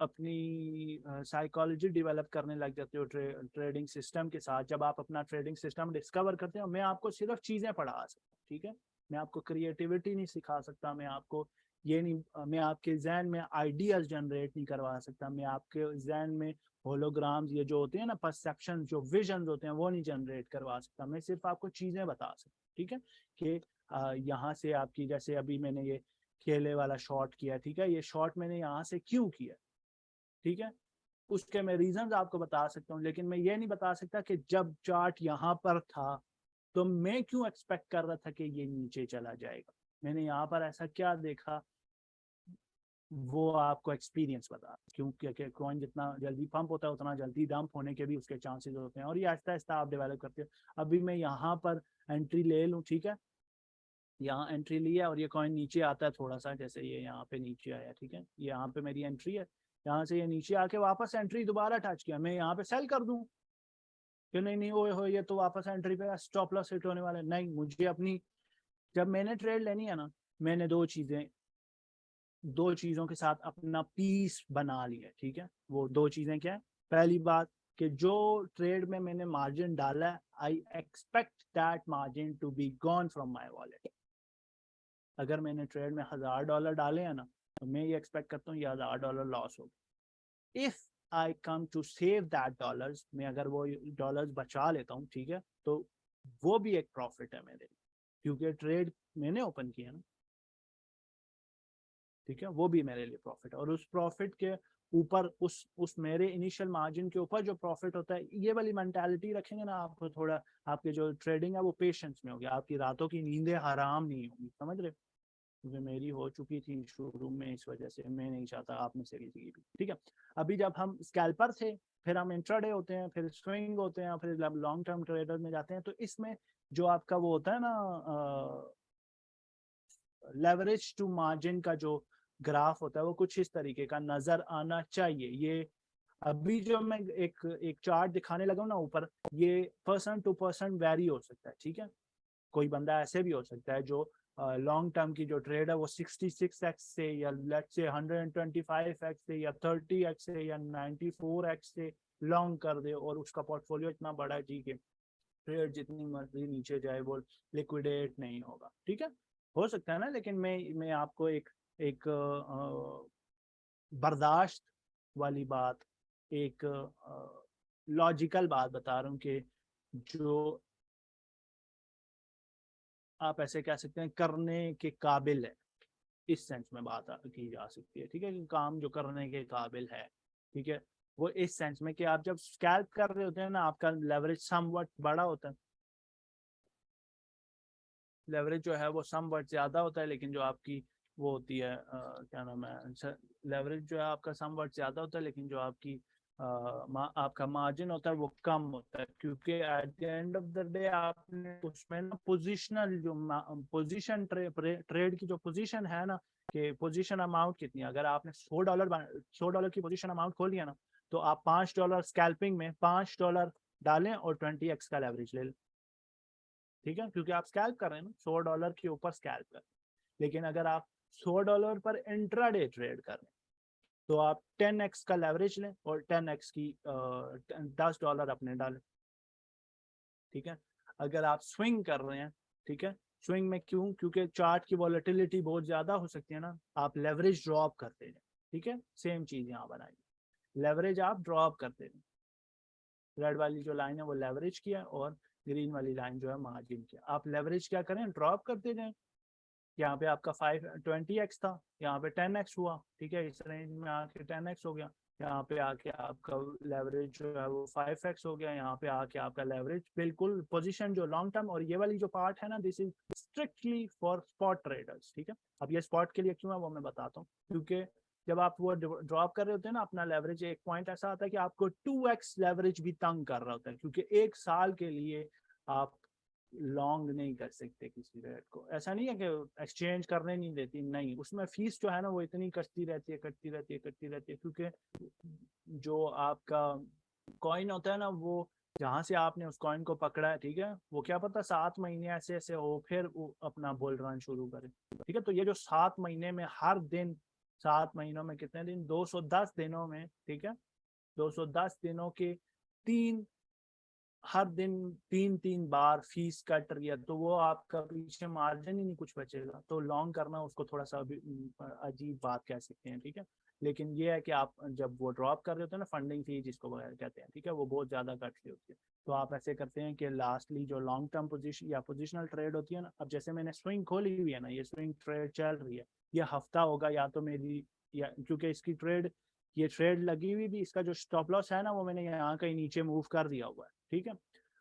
अपनी psychology develop करने लग जाते हो ट्रेडिंग सिस्टम के साथ। जब आप अपना ट्रेडिंग सिस्टम डिस्कवर करते हो, मैं आपको सिर्फ चीज़ें पढ़ा सकता हूँ, ठीक है। मैं आपको क्रिएटिविटी नहीं सिखा सकता, मैं आपको ये नहीं, मैं आपके जहन में आइडियाज जनरेट नहीं करवा सकता, मैं आपके जहन में होलोग्राम्स ये जो होते हैं ना, परसेप्शन जो विजन होते हैं वो नहीं जनरेट करवा सकता। मैं सिर्फ आपको चीज़ें बता सकता हूँ, ठीक है। कि यहाँ से आपकी, जैसे अभी मैंने ये केले वाला शॉट किया, ठीक है, ये शॉट मैंने यहाँ से क्यों किया, ठीक है, उसके मैं रीजंस आपको बता सकता हूँ। लेकिन मैं ये नहीं बता सकता कि जब चार्ट यहाँ पर था तो मैं क्यों एक्सपेक्ट कर रहा था कि ये नीचे चला जाएगा, मैंने यहाँ पर ऐसा क्या देखा, वो आपको एक्सपीरियंस बता। क्योंकि कॉइन जितना जल्दी पंप होता है उतना जल्दी डंप होने के भी उसके चांसेस होते हैं, और ये आहिस्ता आहिस्ता आप डेवलप करते हो। अभी मैं यहाँ पर एंट्री ले लूँ, ठीक है, यहाँ एंट्री लिया और ये कॉइन नीचे आता है थोड़ा सा, जैसे ये यहाँ पे नीचे आया, ठीक है, ये यहाँ पे मेरी एंट्री है, यहाँ से ये नीचे आके वापस एंट्री दोबारा टच किया, मैं यहाँ पे सेल कर दूं कि नहीं नहीं वो हो, ये तो वापस एंट्री पे स्टॉप लॉस हिट होने वाले। नहीं, मुझे अपनी, जब मैंने ट्रेड लेनी है ना, मैंने दो चीजों के साथ अपना पीस बना लिया, ठीक है। वो दो चीजें क्या है? पहली बात कि जो ट्रेड में मैंने मार्जिन डाला है, I expect that margin to be gone from my wallet. अगर मैंने ट्रेड में $1000 डाले हैं ना, तो मैं ये एक्सपेक्ट करता हूँ ये $1000 लॉस हो। If I come to save that dollars, मैं अगर वो डॉलर्स बचा लेता हूँ, ठीक है, तो वो भी एक प्रॉफिट है मेरे लिए, क्योंकि ट्रेड मैंने ओपन किया ना, ठीक है, वो भी मेरे लिए प्रॉफिट है। और उस प्रॉफिट के ऊपर, उस मेरे इनिशियल मार्जिन के ऊपर जो प्रॉफिट होता है, ये वाली मेंटालिटी रखेंगे ना आप, थोड़ा आपके जो ट्रेडिंग है वो पेशेंस में होगी, आपकी रातों की नींदें हराम नहीं होगी, समझ रहे? क्योंकि मेरी हो चुकी थी शुरू में, इस वजह से मैं नहीं चाहता आप में से किसी की भी, ठीक है। अभी जब हम स्कैल्पर थे, फिर हम इंट्राडे होते हैं, फिर स्विंग होते हैं, फिर लॉन्ग टर्म ट्रेडर में जाते हैं, तो इसमें जो आपका वो होता है ना, लेवरेज टू मार्जिन का जो ग्राफ होता है वो कुछ इस तरीके का नजर आना चाहिए। ये अभी जो मैं एक चार्ट दिखाने लगा हूं ना ऊपर, ये पर्सन टू पर्सन वेरी हो सकता है, ठीक है। कोई बंदा ऐसे भी हो सकता है जो लॉन्ग टर्म की जो ट्रेड है वो 66x से, या लेट से 125x से, या 30x से, या 94x से लॉन्ग कर दे, और उसका पोर्टफोलियो इतना बड़ा है जी कि ट्रेड जितनी मर्जी नीचे जाए वो लिक्विडेट नहीं होगा, ठीक है, हो सकता है ना। लेकिन मैं आपको एक एक बर्दाश्त वाली बात, एक लॉजिकल बात बता रहा हूँ कि जो आप ऐसे कह सकते हैं करने के काबिल है, इस सेंस में बात की जा सकती है, ठीक है, कि काम जो करने के काबिल है, ठीक है, वो इस सेंस में कि आप जब स्कैल्प कर रहे होते हैं ना, आपका लेवरेज समवट बड़ा होता है, लेवरेज जो है वो समवट ज्यादा होता है, लेकिन जो आपकी वो होती है क्या नाम है, लेवरेज जो है आपका समवट ज्यादा होता है, लेकिन जो आपकी आपका मार्जिन होता है वो कम होता है, क्योंकि at the end of the day आपने उसमें ना पोजिशनल जो पोजिशन ट्रेड की जो पोजीशन है ना, कि पोजीशन अमाउंट कितनी है, अगर आपने $100 की पोजीशन अमाउंट खोल लिया ना, तो आप $5 स्कैल्पिंग में $5 डालें और 20x का लेवरेज ले लें, ठीक है, क्योंकि आप स्कैल्प कर रहे हैं ना, $100 के ऊपर स्कैल्प कर। लेकिन अगर आप $100 पर इंट्राडे ट्रेड कर रहे हैं, तो आप 10x का लेवरेज लें और 10x की $10 अपने डालें, ठीक है। अगर आप स्विंग कर रहे हैं, ठीक है, स्विंग में क्यों? क्योंकि चार्ट की वॉलेटिलिटी बहुत ज्यादा हो सकती है ना, आप लेवरेज ड्रॉप करते हैं, ठीक है, सेम चीज यहाँ बनाई, लेवरेज आप ड्रॉप करते हैं। रेड वाली जो लाइन है वो लेवरेज की है, और ग्रीन वाली लाइन जो है मार्जिन की। आप लेवरेज क्या करें, ड्रॉप करते जाएं। यहाँ पे आपका 520x था, यहाँ पे 10x हुआ, ठीक है, इस रेंज में आके 10x हो गया, यहाँ पे आके आपका लेवरेज जो है वो 5x हो गया, यहाँ पे आके आपका लेवरेज बिल्कुल पोजीशन जो लॉन्ग टर्म, और ये वाली जो पार्ट है ना, this is strictly for spot traders, ठीक है। अब ये स्पॉट के लिए क्यों है वो मैं बताता हूँ, क्योंकि जब आप वो ड्रॉप कर रहे होते हैं ना अपना लेवरेज, एक पॉइंट ऐसा आता है कि आपको 2x लेवरेज भी तंग कर रहा होता है, क्योंकि एक साल के लिए आप लॉन्ग नहीं कर सकते किसी रेट को। ऐसा नहीं है कि एक्सचेंज करने नहीं देती, नहीं, उसमें फीस जो है ना वो इतनी कटती रहती है, कटती रहती है, कटती रहती है, क्योंकि जो आपका कॉइन होता है ना, वो जहाँ से आपने उस कॉइन को पकड़ा है, ठीक है, वो क्या पता 7 महीने ऐसे ऐसे हो फिर वो अपना बुल रन शुरू करे, ठीक है। तो ये जो 7 महीने में हर दिन 7 महीनों में कितने दिन, 210 दिनों में, ठीक है, 210 दिनों के हर दिन 3 बार फीस कट रही है, तो वो आपका पीछे मार्जिन ही नहीं कुछ बचेगा। तो लॉन्ग करना उसको थोड़ा सा अजीब बात कह सकते हैं, ठीक है। लेकिन ये है कि आप जब वो ड्रॉप कर रहे होते हैं ना, फंडिंग फी जिसको कहते हैं, ठीक है, वो बहुत ज्यादा कट रही होती है। तो आप ऐसे करते हैं कि लास्टली जो लॉन्ग टर्म पोजीशन या पोजिशनल ट्रेड होती है ना, अब जैसे मैंने स्विंग खोली हुई है ना, ये स्विंग ट्रेड चल रही है, ये हफ्ता होगा या तो मेरी, या क्योंकि इसकी ट्रेड, ये ट्रेड लगी हुई भी, इसका जो स्टॉप लॉस है ना वो मैंने यहाँ कहीं नीचे मूव कर दिया हुआ है, ठीक है।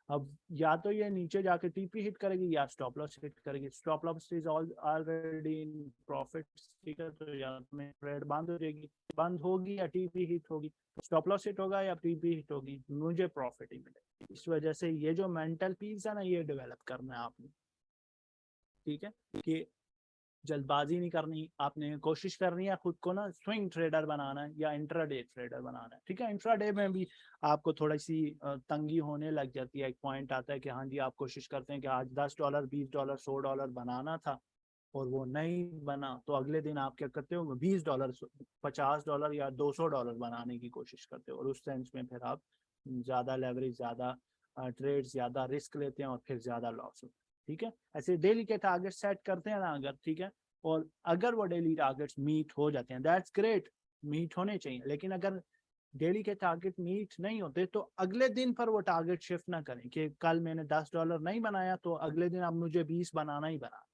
अब या तो ये नीचे जाके टीपी हिट करेगी या स्टॉप लॉस हिट करेगी। Stop loss is already in profit, ठीक है, तो या में ट्रेड बंद हो जाएगी, बंद होगी या टीपी हिट होगी, स्टॉप लॉस हिट होगा या टीपी हिट होगी, मुझे प्रॉफिट ही मिलेगा। इस वजह से ये जो मेंटल पीस है ना, ये डेवलप करना है आपने, ठीक है, कि जल्दबाजी नहीं करनी, आपने कोशिश करनी है खुद को ना स्विंग ट्रेडर बनाना है या इंट्राडे ट्रेडर बनाना है, ठीक है। इंट्राडे में भी आपको थोड़ी सी तंगी होने लग जाती है, एक पॉइंट आता है कि हाँ जी आप कोशिश करते हैं कि आज $10 $20 $100 बनाना था और वो नहीं बना, तो अगले दिन आप क्या करते हो, $20 $50 या $200 बनाने की कोशिश करते हो, और उस सेंस में फिर आप ज्यादा लेवरेज, ज्यादा ट्रेड, ज्यादा रिस्क लेते हैं और फिर ज्यादा लॉस होता है, ठीक है। ऐसे डेली के टारगेट सेट करते हैं ना अगर, ठीक है, और अगर वो डेली टारगेट्स मीट हो जाते हैं, दैट्स ग्रेट, मीट होने चाहिए। लेकिन अगर डेली के टारगेट मीट नहीं होते तो अगले दिन पर वो टारगेट शिफ्ट ना करें कि कल मैंने $10 नहीं बनाया तो अगले दिन अब मुझे 20 बनाना ही बनाना,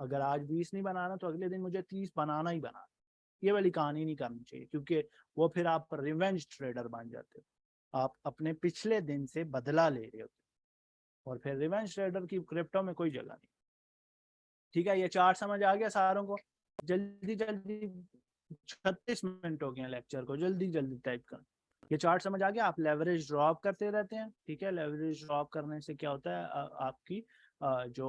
अगर आज 20 नहीं बनाना तो अगले दिन मुझे 30 बनाना ही बनाना। ये वाली कहानी नहीं करनी चाहिए, क्योंकि वो फिर आप रिवेंज ट्रेडर बन जाते हो, आप अपने पिछले दिन से बदला ले रहे होते, और फिर रिवेंज ट्रेडर की क्रिप्टो में कोई जगह नहीं, ठीक है। ये चार्ट समझ आ गया सारों को? जल्दी जल्दी, 36 मिनट हो गए लेक्चर को, जल्दी जल्दी टाइप कर। ये चार्ट समझ आ गया? आप लेवरेज ड्रॉप करते रहते हैं, ठीक है। लेवरेज ड्रॉप करने से क्या होता है, आपकी जो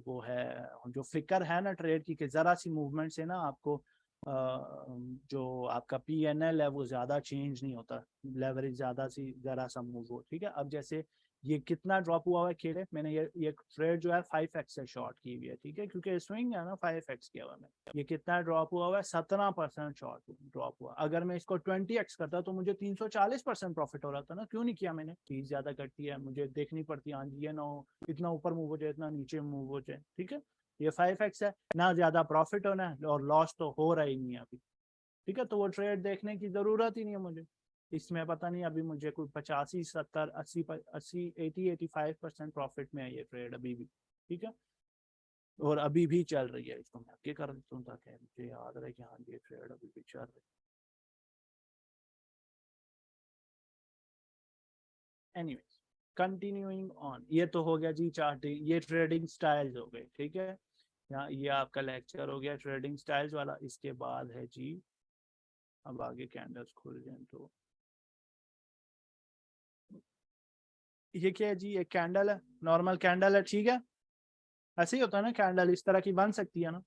वो है, जो फिक्र है ना ट्रेड की, कि जरा सी मूवमेंट से ना आपको जो आपका PNL है वो ज्यादा चेंज नहीं होता, लेवरेज ज्यादा सी जरा सा मूव हो, ठीक है। अब जैसे ये कितना ड्रॉप हुआ है खेले, मैंने ये ट्रेड जो है 5x से शॉर्ट की हुई है, ठीक है, क्योंकि स्विंग है ना 5x किया हुआ है। ये कितना ड्रॉप हुआ है, 17% शॉर्ट ड्रॉप हुआ। अगर मैं इसको 20x करता तो मुझे 340% प्रॉफिट हो रहा था ना, क्यों नहीं किया मैंने? फीस ज्यादा कटती है, मुझे देखनी पड़ती है, हाँ जी ये ना हो इतना ऊपर मूव हो जाए, इतना नीचे मूव हो जाए, ठीक है। ये 5x है ना, ज्यादा प्रॉफिट होना है और लॉस तो हो रहा ही नहीं है अभी, ठीक है। तो वो ट्रेड देखने की जरूरत ही नहीं है मुझे, इसमें पता नहीं अभी मुझे कोई 85 70 80 80 80 85% प्रॉफिट में है ये ट्रेड अभी भी, ठीक है, और अभी भी चल रही है। इसको मैं क्या कर देता हूँ ताकि मुझे याद रहे कि हाँ ये ट्रेड अभी भी चल रही है। एनीवेज, कंटिन्यूइंग ऑन, ये तो हो गया जी चार्टिंग, ये ट्रेडिंग स्टाइल्स हो गए, ठीक है। यहाँ ये आपका लेक्चर हो गया ट्रेडिंग स्टाइल्स वाला। इसके बाद है जी, अब आगे कैंडल्स खुल जाए तो ये क्या है जी, एक कैंडल है, नॉर्मल कैंडल है, ठीक है। ऐसे ही होता है ना, कैंडल इस तरह की बन सकती है ना।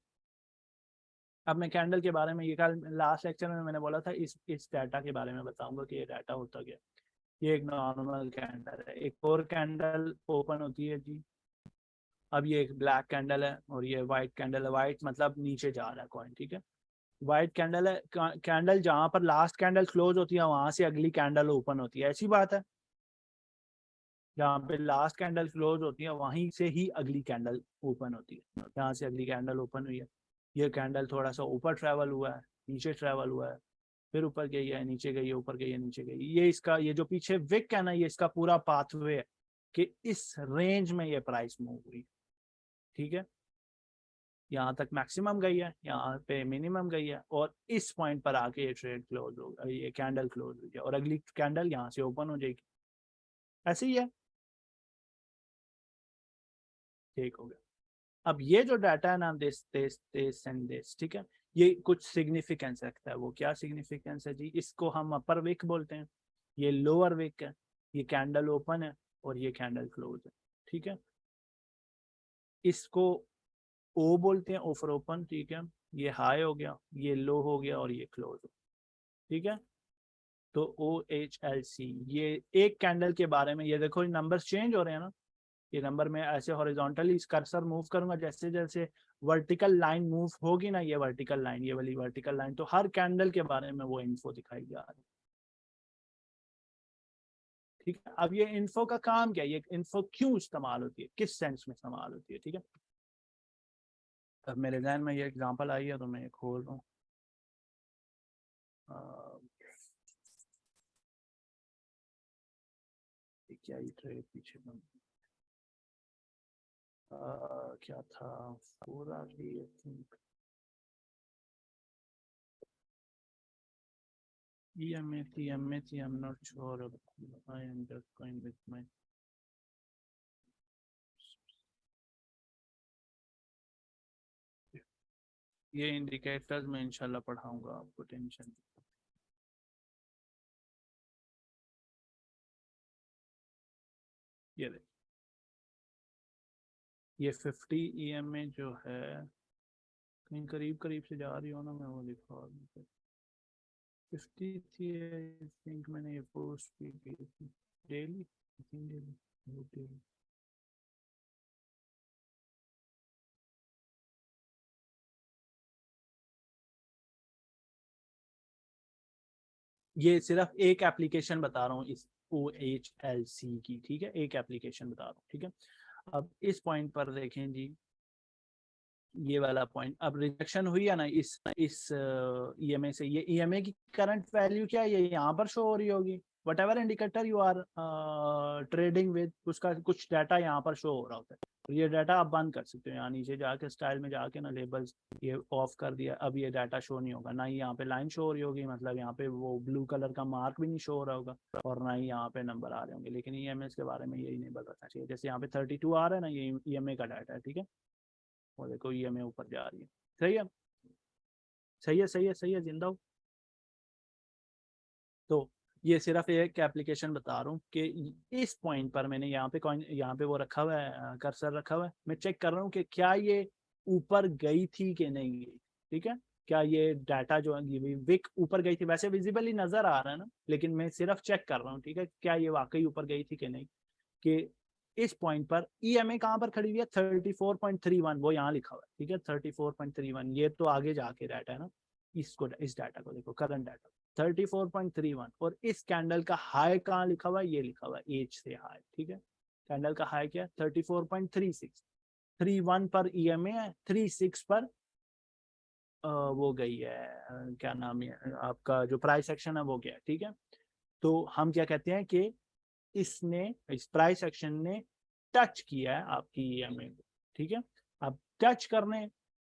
अब मैं कैंडल के बारे में, ये कल लास्ट लेक्चर में मैंने बोला था, इस डाटा के बारे में बताऊंगा कि ये डाटा होता क्या। ये एक नॉर्मल कैंडल है, एक और कैंडल ओपन होती है जी। अब ये एक ब्लैक कैंडल है और ये वाइट कैंडल है, वाइट मतलब नीचे जा रहा है कॉइन, ठीक है। वाइट कैंडल है, कैंडल जहां पर लास्ट कैंडल क्लोज होती है वहां से अगली कैंडल ओपन होती है, ऐसी बात है। जहाँ पे लास्ट कैंडल क्लोज होती है वहीं से ही अगली कैंडल ओपन होती है, यहाँ से अगली कैंडल ओपन हुई है। ये कैंडल थोड़ा सा ऊपर ट्रेवल हुआ है, नीचे ट्रेवल हुआ है, फिर ऊपर गई है, नीचे गई है, ऊपर गई है, नीचे गई। ये इसका, ये जो पीछे विक है ना, ये इसका पूरा पाथवे है कि इस रेंज में ये प्राइस मूव हुई, ठीक है। यहाँ तक मैक्सिमम गई है, यहाँ पे मिनिमम गई है, और इस पॉइंट पर आके ये ट्रेड क्लोज होगा, ये कैंडल क्लोज हुई है और अगली कैंडल यहाँ से ओपन हो जाएगी, ऐसे ही है, ठीक हो गया। अब ये जो डाटा है ना, दिस एंड दिस, ठीक है, ये कुछ सिग्निफिकेंस रखता है। वो क्या सिग्निफिकेंस है जी, इसको हम अपर विक बोलते हैं, ये लोअर विक है, ये कैंडल ओपन है और ये कैंडल क्लोज है, ठीक है। इसको ओ बोलते हैं, ओफर ओपन, ठीक है। ये हाई हो गया, ये लो हो गया और ये क्लोज हो, ठीक है। तो OHLC, ये एक कैंडल के बारे में, ये देखो नंबर्स चेंज हो रहे हैं ना, ये नंबर में ऐसे हॉरिजॉन्टली इस कर्सर मूव करूंगा, जैसे जैसे वर्टिकल लाइन मूव होगी ना, ये वर्टिकल लाइन, ये वाली वर्टिकल लाइन, तो हर कैंडल के बारे में वो इन्फो दिखाई जा रही है। ठीक है, अब ये इन्फो का काम क्या है, ये इन्फो क्यों इस्तेमाल होती है, किस सेंस में इस्तेमाल होती है। ठीक है, अब मेरे ध्यान में ये एग्जांपल आई है तो मैं खोल रहा हूँ। क्या ही ट्रेड पीछे क्या था पूरा भी आई थिंक EMA थी, I'm not sure. I am just going with my ये इंडिकेटर्स में इंशाल्लाह पढ़ाऊंगा आपको, टेंशन। ये देख, ये 50 EMA जो है कहीं करीब करीब से जा रही हो ना, मैं वो लिखा 50 थी आई थिंक, मैंने ये पोस्ट भी की थी डेली, डेली। ये सिर्फ एक एप्लीकेशन बता रहा हूँ इस OHLC की, ठीक है, एक एप्लीकेशन बता रहा हूँ। ठीक है, अब इस पॉइंट पर देखें जी, ये वाला पॉइंट, अब रिजेक्शन हुई है ना इस EMA से, ये EMA की करंट वैल्यू क्या है, ये यहाँ पर शो हो रही होगी। Whatever indicator you are trading with, उसका कुछ डाटा यहाँ पर शो हो रहा होता है। तो ये डाटा आप बंद कर सकते हो, यहाँ नीचे जाके स्टाइल में जाके ना लेबल्स ये ऑफ कर दिया, अब ये डाटा शो नहीं होगा, ना ही यहाँ पे लाइन शो हो रही होगी, मतलब यहाँ पे वो ब्लू कलर का मार्क भी नहीं शो हो रहा होगा, और ना ही यहाँ पे नंबर आ रहे होंगे। लेकिन EMS के बारे में यही नहीं बताना चाहिए। जैसे यहाँ पे 32 आ रहा है ना, ये EMA का डाटा है। ठीक है, वो देखो EMA ऊपर जा रही है। सही है, सही है, सही है, सही है, जिंदा हो। तो ये सिर्फ एक एप्लीकेशन बता रहा हूँ कि इस पॉइंट पर मैंने यहाँ पे कॉइन, यहाँ पे वो रखा हुआ है, कर्सर रखा हुआ है, मैं चेक कर रहा हूँ कि क्या ये ऊपर गई थी कि नहीं गई। ठीक है, क्या ये डाटा जो है विक ऊपर गई थी, वैसे विजिबली नजर आ रहा है ना, लेकिन मैं सिर्फ चेक कर रहा हूँ। ठीक है, क्या ये वाकई ऊपर गई थी कि नहीं, कि इस पॉइंट पर EMA कहाँ पर खड़ी हुई है, 34.31, वो यहाँ लिखा हुआ है। ठीक है, 34.31, ये तो आगे जाके डाटा है ना, इसको, इस डाटा को देखो, करंट डाटा 34.31, और इस कैंडल का हाई कहाँ लिखा हुआ है, ये लिखा हुआ है एज से हाई। ठीक है, कैंडल का हाई क्या है, 34.36, 31 पर EMA है, 36 पर वो गई है, क्या नाम है आपका, जो प्राइस एक्शन है वो गया। ठीक है, तो हम क्या कहते हैं कि इसने, इस प्राइस एक्शन ने टच किया है आपकी EMA को। ठीक है, अब टच करने